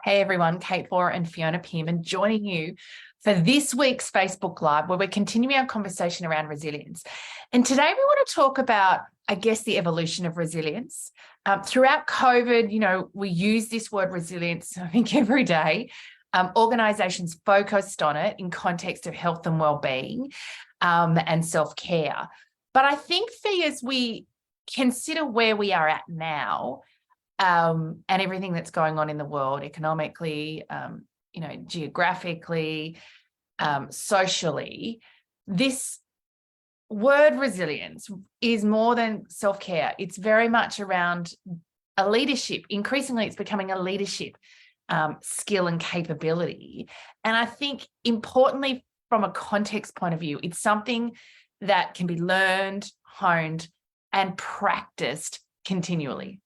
Hey everyone, Kate and Fiona Pearman joining you for this week's Facebook Live, where we're continuing our conversation around resilience. And today we want to talk about, the evolution of resilience. Throughout COVID, we use this word resilience, I think, every day. Organisations focused on it in context of health and well-being and self-care. But I think, Fee, as we consider where we are at now, and everything that's going on in the world economically, geographically, socially, this word resilience is more than self-care. It's very much around a leadership. Increasingly, it's becoming a leadership skill and capability. And I think importantly, from a context point of view, it's something that can be learned, honed, and practiced continually.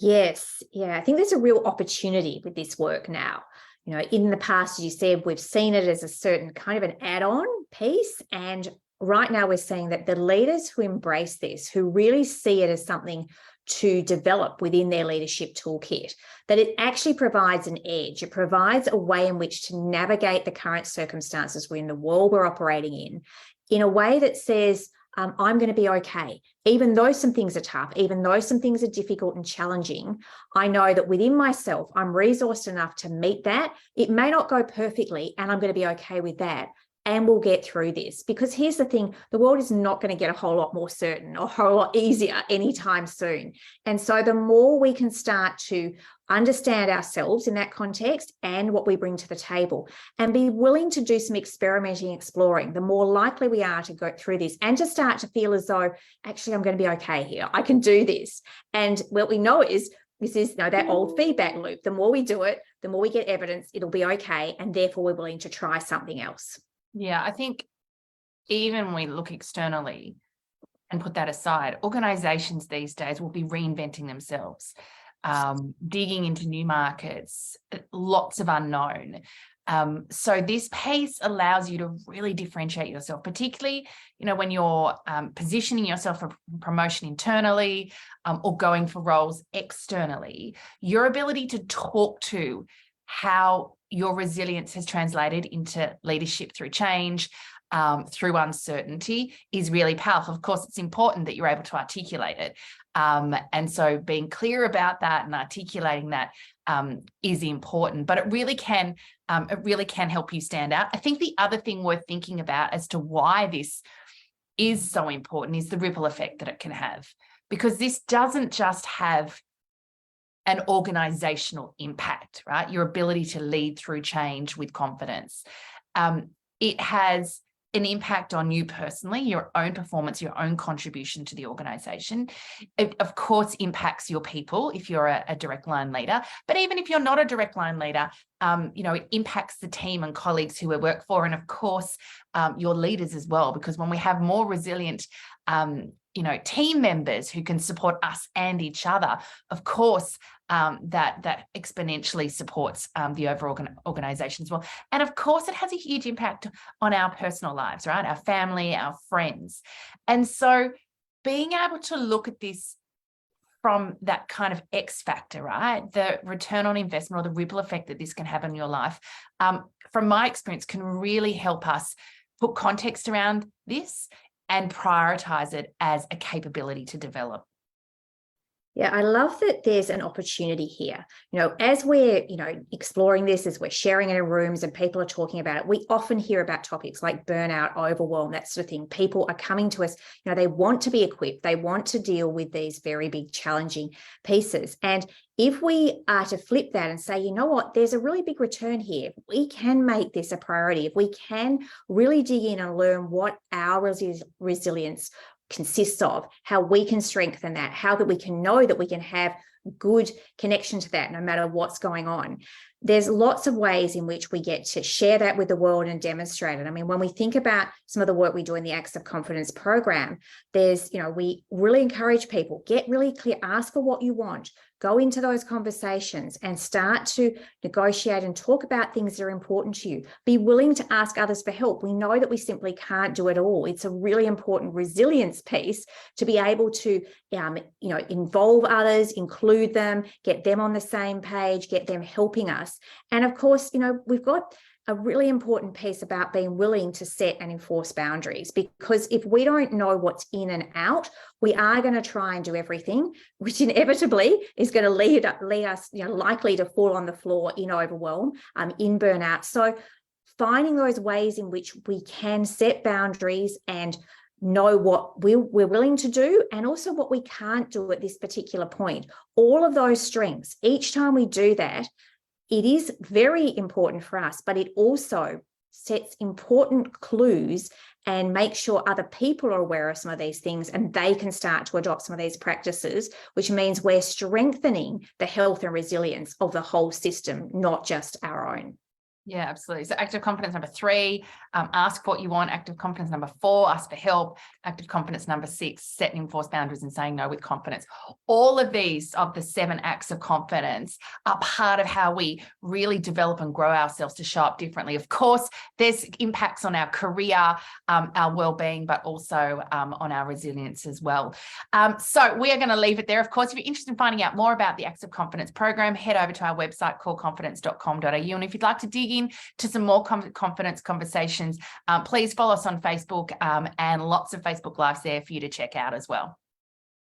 Yes. Yeah. I think there's a real opportunity with this work now. In the past, as you said, we've seen it as a certain kind of an add-on piece. And right now we're seeing that the leaders who embrace this, who really see it as something to develop within their leadership toolkit, that it actually provides an edge. It provides a way in which to navigate the current circumstances in the world we're operating in a way that says, I'm going to be okay. Even though some things are tough, even though some things are difficult and challenging, I know that within myself, I'm resourced enough to meet that. It may not go perfectly, and I'm going to be okay with that. And we'll get through this. Because here's the thing, the world is not going to get a whole lot more certain or a whole lot easier anytime soon. And so the more we can start to understand ourselves in that context and what we bring to the table and be willing to do some experimenting, exploring, the more likely we are to go through this and to start to feel as though, actually, I'm going to be okay here. I can do this. And what we know is this is that old feedback loop. The more we do it, the more we get evidence, it'll be okay. And therefore, we're willing to try something else. Yeah, I think even when we look externally and put that aside, organizations these days will be reinventing themselves, digging into new markets, lots of unknown. So this pace allows you to really differentiate yourself, particularly, when you're positioning yourself for promotion internally or going for roles externally. Your ability to talk to how your resilience has translated into leadership through change, through uncertainty is really powerful. Of course, it's important that you're able to articulate it. And so being clear about that and articulating that is important, but it really can help you stand out. I think the other thing worth thinking about as to why this is so important is the ripple effect that it can have, because this doesn't just have an organizational impact, right? Your ability to lead through change with confidence. It has an impact on you personally, your own performance, your own contribution to the organization. It, of course, impacts your people if you're a direct line leader. But even if you're not a direct line leader, it impacts the team and colleagues who we work for. And of course, your leaders as well, because when we have more resilient team members who can support us and each other, of course, that exponentially supports the overall organization as well. And of course, it has a huge impact on our personal lives, right? Our family, our friends. And so being able to look at this from that kind of X factor, right? The return on investment or the ripple effect that this can have in your life, from my experience, can really help us put context around this and prioritize it as a capability to develop. Yeah, I love that there's an opportunity here. As we're, exploring this, as we're sharing it in rooms and people are talking about it, we often hear about topics like burnout, overwhelm, that sort of thing. People are coming to us, they want to be equipped. They want to deal with these very big, challenging pieces. And if we are to flip that and say, there's a really big return here. We can make this a priority. If we can really dig in and learn what our resilience consists of, how we can strengthen that, how that we can know that we can have good connection to that no matter what's going on. There's lots of ways in which we get to share that with the world and demonstrate it. I mean, when we think about some of the work we do in the Acts of Confidence program, we really encourage people, get really clear, ask for what you want, go into those conversations and start to negotiate and talk about things that are important to you. Be willing to ask others for help. We know that we simply can't do it all. It's a really important resilience piece to be able to, involve others, include them, get them on the same page, get them helping us. And of course, we've got a really important piece about being willing to set and enforce boundaries, because if we don't know what's in and out, we are going to try and do everything, which inevitably is going to lead us, likely to fall on the floor in overwhelm, in burnout. So finding those ways in which we can set boundaries and know what we're willing to do and also what we can't do at this particular point. All of those strengths, each time we do that, it is very important for us, but it also sets important clues and makes sure other people are aware of some of these things and they can start to adopt some of these practices, which means we're strengthening the health and resilience of the whole system, not just our own. Yeah, absolutely. So active confidence number 3, ask what you want. Active confidence number 4, ask for help. Active confidence number 6, set and enforce boundaries and saying no with confidence. All of these of the 7 acts of confidence are part of how we really develop and grow ourselves to show up differently. Of course, there's impacts on our career, our well-being, but also on our resilience as well. So we are going to leave it there. Of course, if you're interested in finding out more about the Acts of Confidence program, head over to our website, coreconfidence.com.au. And if you'd like to dig in to some more confidence conversations, please follow us on Facebook, and lots of Facebook Lives there for you to check out as well.